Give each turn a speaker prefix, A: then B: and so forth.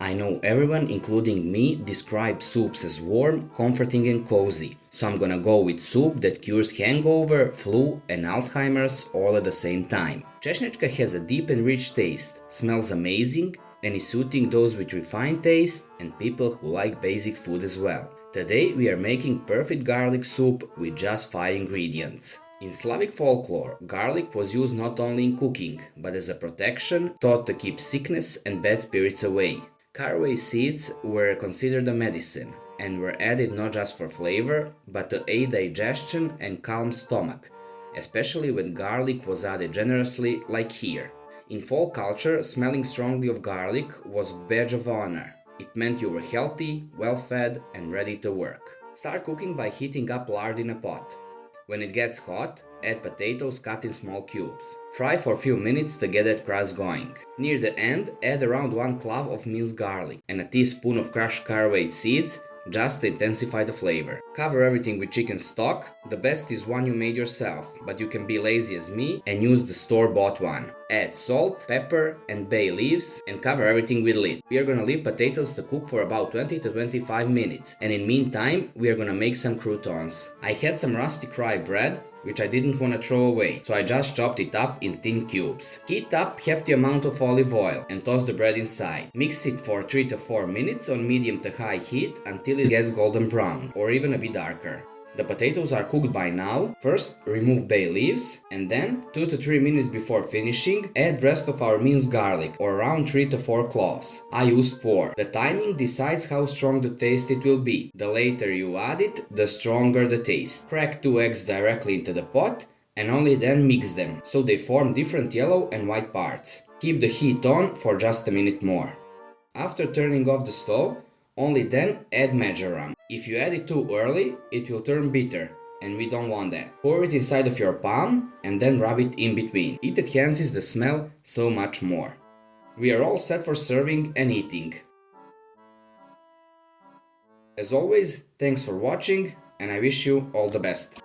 A: I know everyone, including me, describes soups as warm, comforting and cozy, so I'm gonna go with soup that cures hangover, flu and Alzheimer's all at the same time. Česnečka has a deep and rich taste, smells amazing and is suiting those with refined taste and people who like basic food as well. Today we are making perfect garlic soup with just 5 ingredients. In Slavic folklore, garlic was used not only in cooking, but as a protection, thought to keep sickness and bad spirits away. Carraway seeds were considered a medicine and were added not just for flavor, but to aid digestion and calm stomach, especially when garlic was added generously like here. In folk culture, smelling strongly of garlic was a badge of honor. It meant you were healthy, well-fed and ready to work. Start cooking by heating up lard in a pot. When it gets hot, add potatoes cut in small cubes. Fry for a few minutes to get that crust going. Near the end, add around 1 clove of minced garlic and a teaspoon of crushed caraway seeds just to intensify the flavor. Cover everything with chicken stock. The best is one you made yourself, but you can be lazy as me and use the store-bought one. Add salt, pepper and bay leaves and cover everything with lid. We are gonna leave potatoes to cook for about 20 to 25 minutes, and in meantime we are gonna make some croutons. I had some rustic rye bread which I didn't want to throw away, so I just chopped it up in thin cubes. Heat up hefty amount of olive oil and toss the bread inside. Mix it for 3 to 4 minutes on medium to high heat until it gets golden brown or even a bit darker. The potatoes are cooked by now. First, remove bay leaves and then 2 to 3 minutes before finishing, add rest of our minced garlic or around 3 to 4 cloves. I used 4. The timing decides how strong the taste it will be. The later you add it, the stronger the taste. Crack 2 eggs directly into the pot and only then mix them so they form different yellow and white parts. Keep the heat on for just a minute more. After turning off the stove, only then add marjoram. If you add it too early, it will turn bitter and we don't want that. Pour it inside of your palm and then rub it in between. It enhances the smell so much more. We are all set for serving and eating. As always, thanks for watching and I wish you all the best.